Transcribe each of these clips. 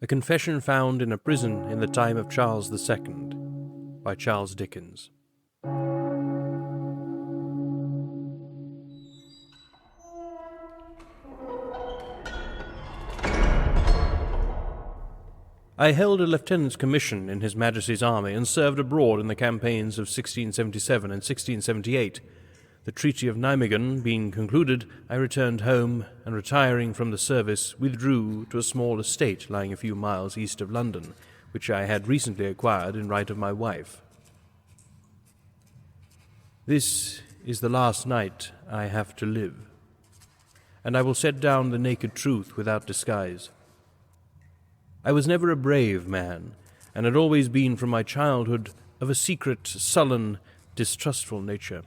A Confession Found in a Prison in the Time of Charles II, by Charles Dickens. I held a lieutenant's commission in His Majesty's army and served abroad in the campaigns of 1677 and 1678. The Treaty of Nijmegen being concluded, I returned home, and retiring from the service, withdrew to a small estate lying a few miles east of London, which I had recently acquired in right of my wife. This is the last night I have to live, and I will set down the naked truth without disguise. I was never a brave man, and had always been from my childhood of a secret, sullen, distrustful nature.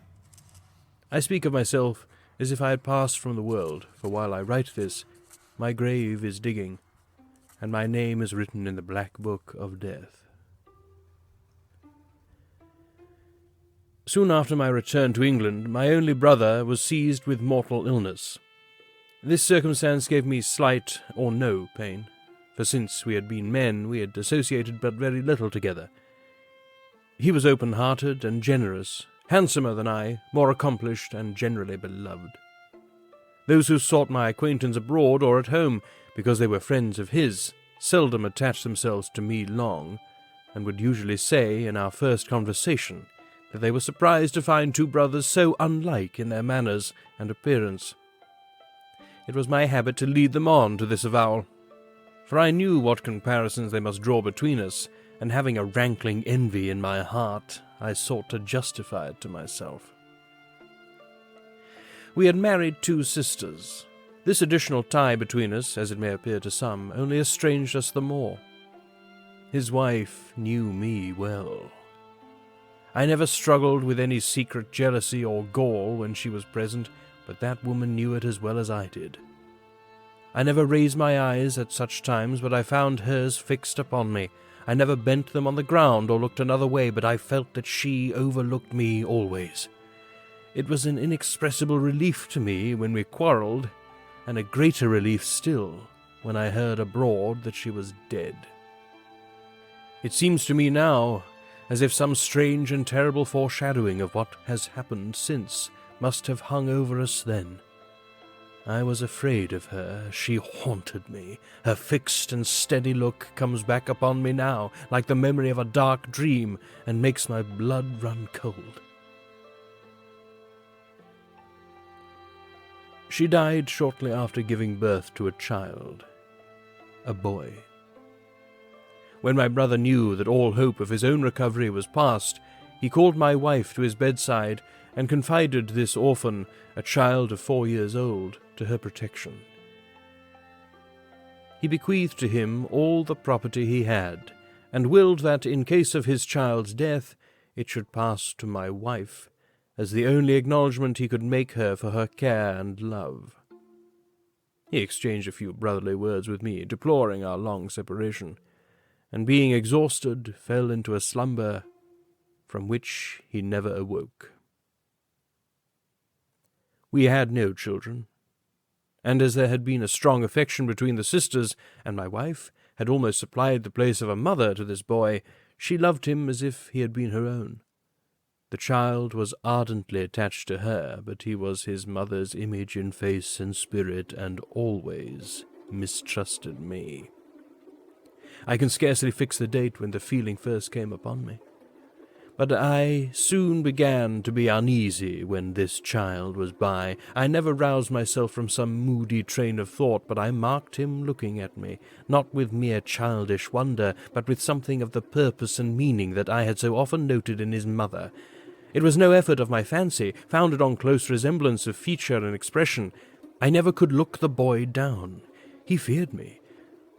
I speak of myself as if I had passed from the world, for while I write this, my grave is digging, and my name is written in the black book of death. Soon after my return to England, my only brother was seized with mortal illness. This circumstance gave me slight or no pain, for since we had been men, we had associated but very little together. He was open-hearted and generous, handsomer than I, more accomplished, and generally beloved. Those who sought my acquaintance abroad or at home, because they were friends of his, seldom attached themselves to me long, and would usually say, in our first conversation, that they were surprised to find two brothers so unlike in their manners and appearance. It was my habit to lead them on to this avowal, for I knew what comparisons they must draw between us, and having a rankling envy in my heart, I sought to justify it to myself. We had married two sisters. This additional tie between us, as it may appear to some, only estranged us the more. His wife knew me well. I never struggled with any secret jealousy or gall when she was present, but that woman knew it as well as I did. I never raised my eyes at such times, but I found hers fixed upon me. I never bent them on the ground or looked another way, but I felt that she overlooked me always. It was an inexpressible relief to me when we quarrelled, and a greater relief still when I heard abroad that she was dead. It seems to me now as if some strange and terrible foreshadowing of what has happened since must have hung over us then. I was afraid of her. She haunted me. Her fixed and steady look comes back upon me now, like the memory of a dark dream, and makes my blood run cold. She died shortly after giving birth to a child, a boy. When my brother knew that all hope of his own recovery was past, he called my wife to his bedside and confided this orphan, a child of 4 years old, to her protection. He bequeathed to him all the property he had, and willed that, in case of his child's death, it should pass to my wife, as the only acknowledgment he could make her for her care and love. He exchanged a few brotherly words with me, deploring our long separation, and being exhausted, fell into a slumber from which he never awoke. We had no children, and as there had been a strong affection between the sisters, and my wife had almost supplied the place of a mother to this boy, she loved him as if he had been her own. The child was ardently attached to her, but he was his mother's image in face and spirit, and always mistrusted me. I can scarcely fix the date when the feeling first came upon me, but I soon began to be uneasy when this child was by. I never roused myself from some moody train of thought, but I marked him looking at me, not with mere childish wonder, but with something of the purpose and meaning that I had so often noted in his mother. It was no effort of my fancy, founded on close resemblance of feature and expression. I never could look the boy down. He feared me,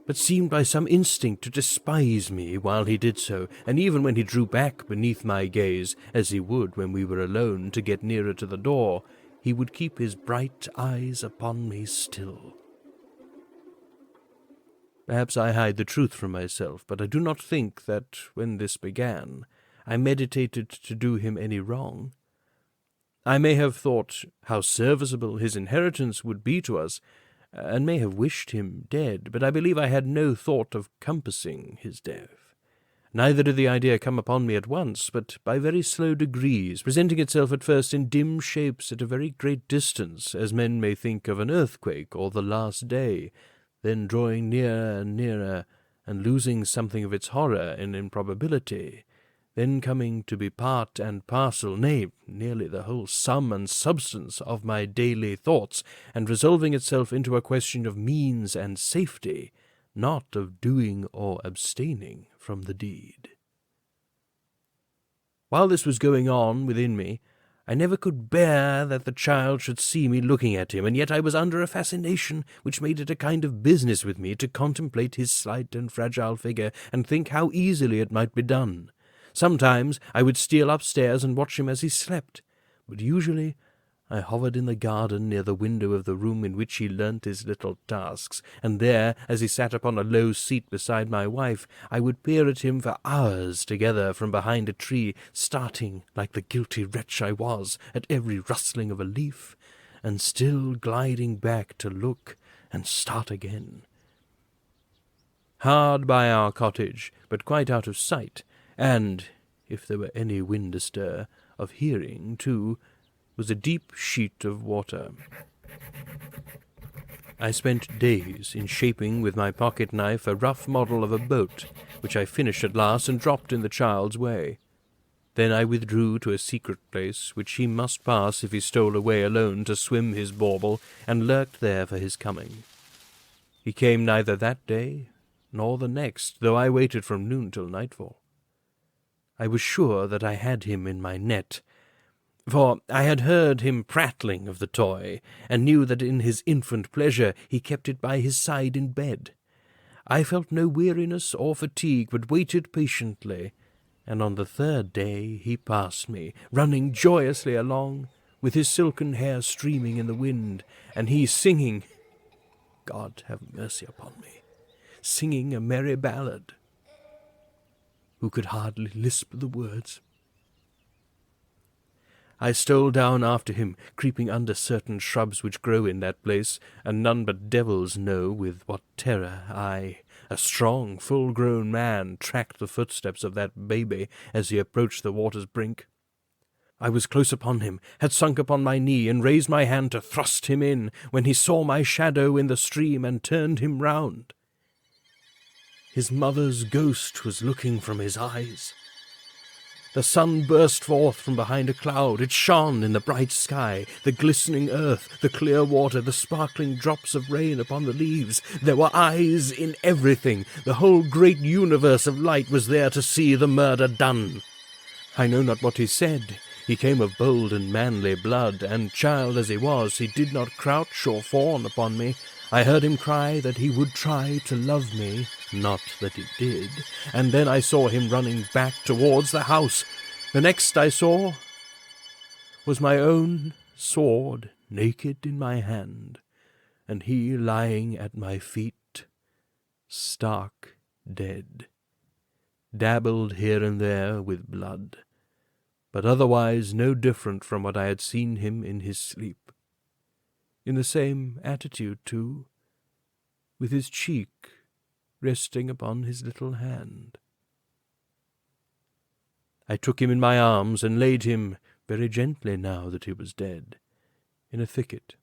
but seemed by some instinct to despise me while he did so, and even when he drew back beneath my gaze, as he would when we were alone, to get nearer to the door, he would keep his bright eyes upon me still. Perhaps I hide the truth from myself, but I do not think that, when this began, I meditated to do him any wrong. I may have thought how serviceable his inheritance would be to us, and may have wished him dead, but I believe I had no thought of compassing his death. Neither did the idea come upon me at once, but by very slow degrees, presenting itself at first in dim shapes at a very great distance, as men may think of an earthquake or the last day, then drawing nearer and nearer, and losing something of its horror and improbability, then coming to be part and parcel, nay, nearly the whole sum and substance of my daily thoughts, and resolving itself into a question of means and safety, not of doing or abstaining from the deed. While this was going on within me, I never could bear that the child should see me looking at him, and yet I was under a fascination which made it a kind of business with me to contemplate his slight and fragile figure, and think how easily it might be done. Sometimes I would steal upstairs and watch him as he slept, but usually I hovered in the garden near the window of the room in which he learnt his little tasks, and there, as he sat upon a low seat beside my wife, I would peer at him for hours together from behind a tree, starting, like the guilty wretch I was, at every rustling of a leaf, and still gliding back to look and start again. Hard by our cottage, but quite out of sight, and, if there were any wind astir, of hearing, too, was a deep sheet of water. I spent days in shaping with my pocket-knife a rough model of a boat, which I finished at last and dropped in the child's way. Then I withdrew to a secret place which he must pass if he stole away alone to swim his bauble, and lurked there for his coming. He came neither that day nor the next, though I waited from noon till nightfall. I was sure that I had him in my net, for I had heard him prattling of the toy, and knew that in his infant pleasure he kept it by his side in bed. I felt no weariness or fatigue, but waited patiently, and on the third day he passed me, running joyously along, with his silken hair streaming in the wind, and he singing, God have mercy upon me, singing a merry ballad. Who could hardly lisp the words? I stole down after him, creeping under certain shrubs which grow in that place, and none but devils know with what terror I, a strong, full-grown man, tracked the footsteps of that baby as he approached the water's brink. I was close upon him, had sunk upon my knee, and raised my hand to thrust him in, when he saw my shadow in the stream and turned him round. His mother's ghost was looking from his eyes. The sun burst forth from behind a cloud. It shone in the bright sky, the glistening earth, the clear water, the sparkling drops of rain upon the leaves. There were eyes in everything. The whole great universe of light was there to see the murder done. I know not what he said. He came of bold and manly blood, and child as he was, he did not crouch or fawn upon me. I heard him cry that he would try to love me, not that he did, and then I saw him running back towards the house. The next I saw was my own sword naked in my hand, and he lying at my feet, stark dead, dabbled here and there with blood, but otherwise no different from what I had seen him in his sleep. In the same attitude, too, with his cheek resting upon his little hand. I took him in my arms and laid him, very gently now that he was dead, in a thicket.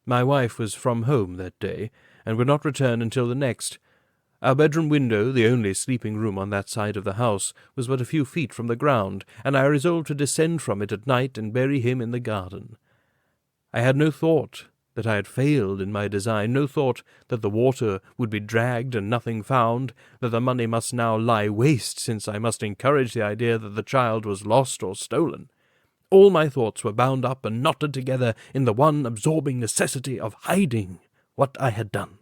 My wife was from home that day, and would not return until the next. Our bedroom window, the only sleeping room on that side of the house, was but a few feet from the ground, and I resolved to descend from it at night and bury him in the garden. I had no thought that I had failed in my design, no thought that the water would be dragged and nothing found, that the money must now lie waste, since I must encourage the idea that the child was lost or stolen. All my thoughts were bound up and knotted together in the one absorbing necessity of hiding what I had done.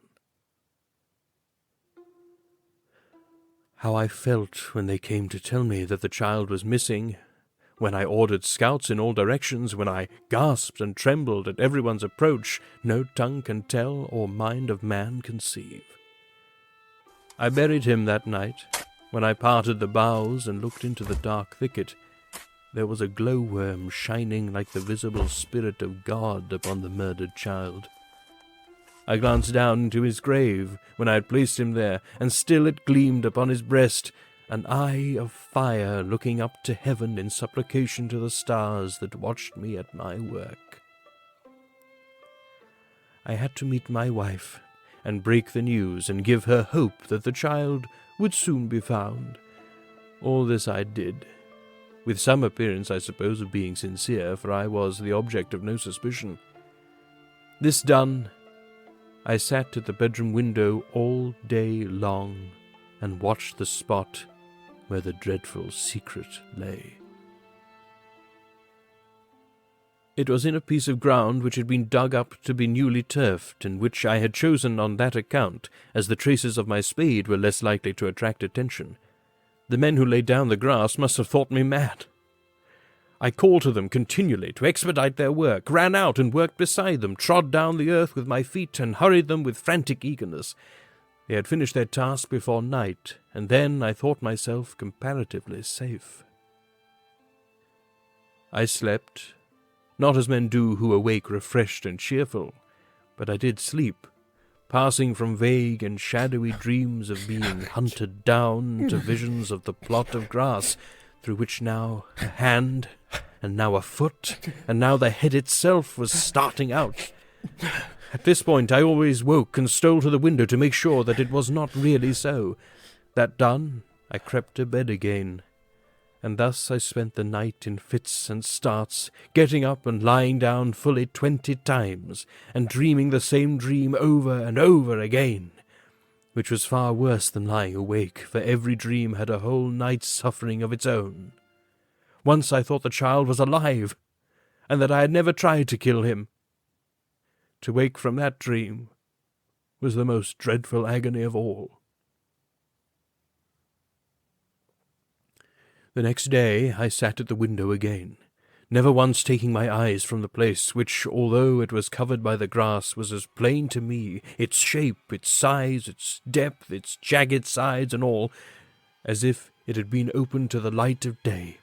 How I felt when they came to tell me that the child was missing, when I ordered scouts in all directions, when I gasped and trembled at everyone's approach, no tongue can tell or mind of man conceive. I buried him that night. When I parted the boughs and looked into the dark thicket, there was a glowworm shining like the visible spirit of God upon the murdered child. I glanced down into his grave, when I had placed him there, and still it gleamed upon his breast, an eye of fire looking up to heaven in supplication to the stars that watched me at my work. I had to meet my wife, and break the news, and give her hope that the child would soon be found. All this I did, with some appearance, I suppose, of being sincere, for I was the object of no suspicion. This done, I sat at the bedroom window all day long, and watched the spot where the dreadful secret lay. It was in a piece of ground which had been dug up to be newly turfed, and which I had chosen on that account, as the traces of my spade were less likely to attract attention. The men who laid down the grass must have thought me mad. I called to them continually to expedite their work, ran out and worked beside them, trod down the earth with my feet, and hurried them with frantic eagerness. They had finished their task before night, and then I thought myself comparatively safe. I slept, not as men do who awake refreshed and cheerful, but I did sleep, passing from vague and shadowy dreams of being hunted down to visions of the plot of grass, through which now a hand, and now a foot, and now the head itself was starting out. At this point I always woke and stole to the window to make sure that it was not really so. That done, I crept to bed again, and thus I spent the night in fits and starts, getting up and lying down fully 20 times, and dreaming the same dream over and over again, which was far worse than lying awake, for every dream had a whole night's suffering of its own. Once I thought the child was alive, and that I had never tried to kill him. To wake from that dream was the most dreadful agony of all. The next day I sat at the window again, never once taking my eyes from the place which, although it was covered by the grass, was as plain to me, its shape, its size, its depth, its jagged sides and all, as if it had been opened to the light of day.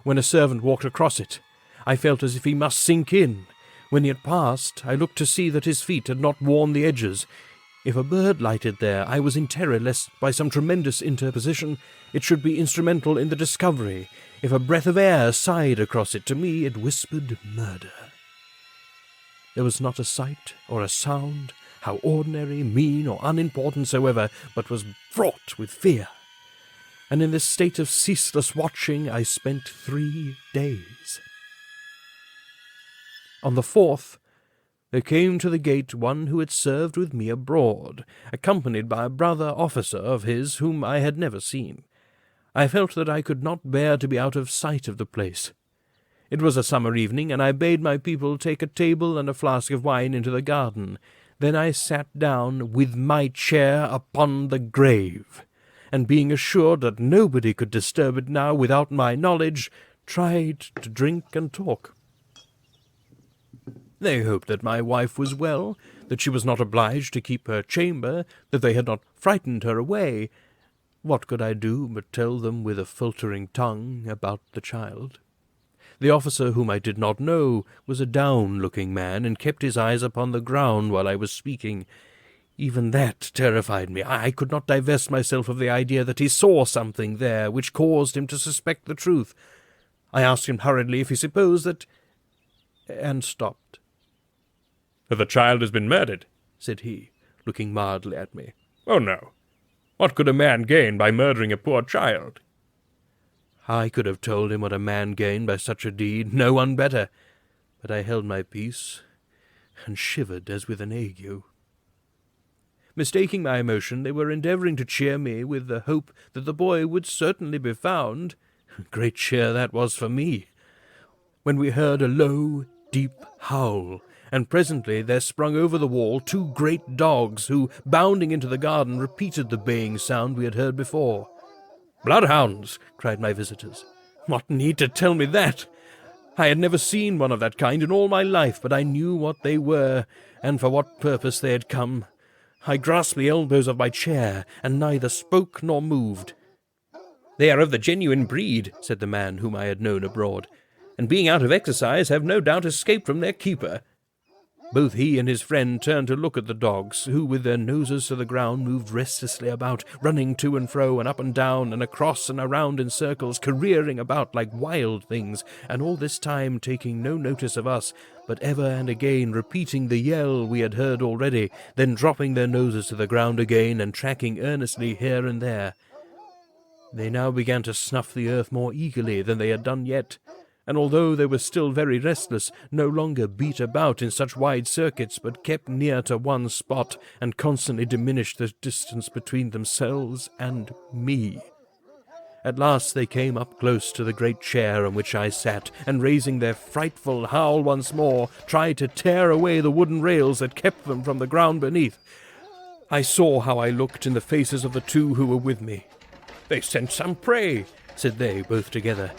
When a servant walked across it, I felt as if he must sink in. When he had passed, I looked to see that his feet had not worn the edges. If a bird lighted there, I was in terror lest, by some tremendous interposition, it should be instrumental in the discovery. If a breath of air sighed across it, to me it whispered murder. There was not a sight or a sound, how ordinary, mean, or unimportant soever, but was fraught with fear. And in this state of ceaseless watching I spent 3 days. On the 4th, there came to the gate one who had served with me abroad, accompanied by a brother officer of his whom I had never seen. I felt that I could not bear to be out of sight of the place. It was a summer evening, and I bade my people take a table and a flask of wine into the garden. Then I sat down with my chair upon the grave, and being assured that nobody could disturb it now without my knowledge, tried to drink and talk. They hoped that my wife was well, that she was not obliged to keep her chamber, that they had not frightened her away. What could I do but tell them with a faltering tongue about the child? The officer, whom I did not know, was a down-looking man, and kept his eyes upon the ground while I was speaking. Even that terrified me. I could not divest myself of the idea that he saw something there which caused him to suspect the truth. I asked him hurriedly if he supposed that... and stopped. "The child has been murdered," said he, looking mildly at me. "Oh, no. What could a man gain by murdering a poor child?" I could have told him what a man gained by such a deed, no one better, but I held my peace, and shivered as with an ague. Mistaking my emotion, they were endeavouring to cheer me with the hope that the boy would certainly be found. Great cheer that was for me, when we heard a low, deep howl, and presently there sprung over the wall 2 great dogs, who, bounding into the garden, repeated the baying sound we had heard before. "Bloodhounds!" cried my visitors. What need to tell me that? I had never seen one of that kind in all my life, but I knew what they were, and for what purpose they had come. I grasped the elbows of my chair, and neither spoke nor moved. "They are of the genuine breed," said the man whom I had known abroad, "and being out of exercise have no doubt escaped from their keeper." Both he and his friend turned to look at the dogs, who, with their noses to the ground, moved restlessly about, running to and fro and up and down and across and around in circles, careering about like wild things, and all this time taking no notice of us, but ever and again repeating the yell we had heard already, then dropping their noses to the ground again and tracking earnestly here and there. They now began to snuff the earth more eagerly than they had done yet, and although they were still very restless, no longer beat about in such wide circuits, but kept near to one spot, and constantly diminished the distance between themselves and me. At last they came up close to the great chair on which I sat, and raising their frightful howl once more, tried to tear away the wooden rails that kept them from the ground beneath. I saw how I looked in the faces of the two who were with me. "They scent some prey," said they, both together.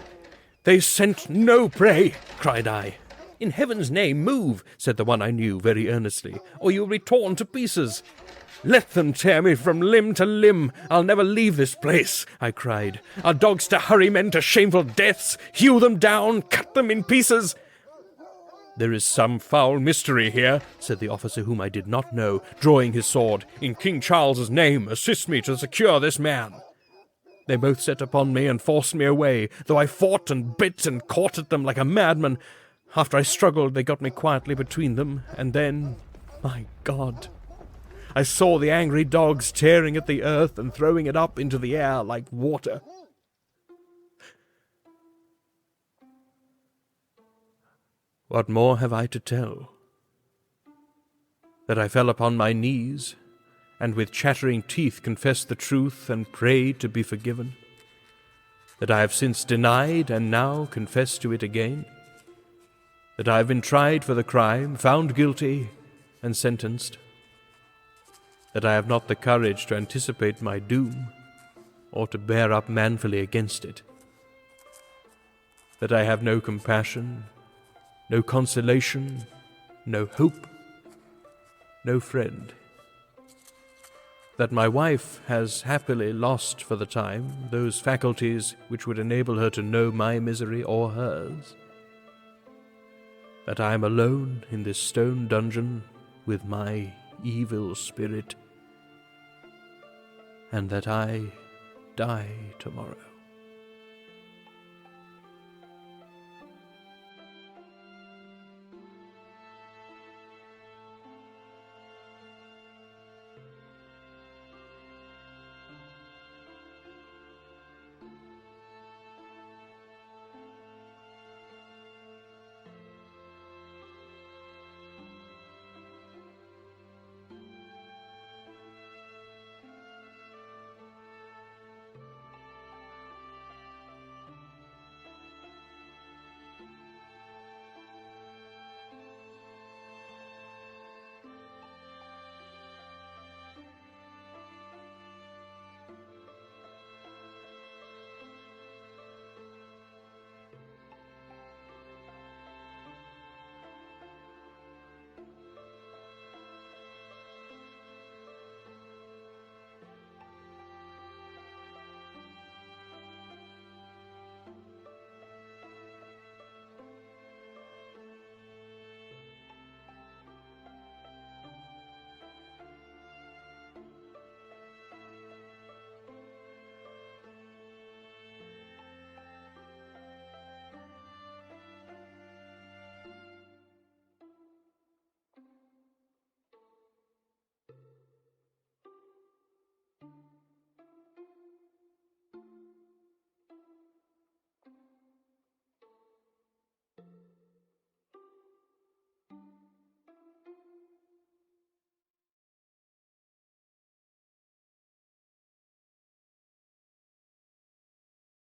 "They scent no prey," cried I. "In heaven's name, move," said the one I knew very earnestly, "or you will be torn to pieces." "Let them tear me from limb to limb. I'll never leave this place," I cried. "Are dogs to hurry men to shameful deaths? Hew them down, cut them in pieces." "There is some foul mystery here," said the officer whom I did not know, drawing his sword. "In King Charles's name, assist me to secure this man." They both set upon me and forced me away, though I fought and bit and caught at them like a madman. After I struggled, they got me quietly between them, and then, my God, I saw the angry dogs tearing at the earth and throwing it up into the air like water. What more have I to tell? That I fell upon my knees, and with chattering teeth confessed the truth and prayed to be forgiven? That I have since denied and now confess to it again? That I have been tried for the crime, found guilty, and sentenced? That I have not the courage to anticipate my doom, or to bear up manfully against it? That I have no compassion, no consolation, no hope, no friend? That my wife has happily lost for the time those faculties which would enable her to know my misery or hers? That I am alone in this stone dungeon with my evil spirit, and that I die tomorrow?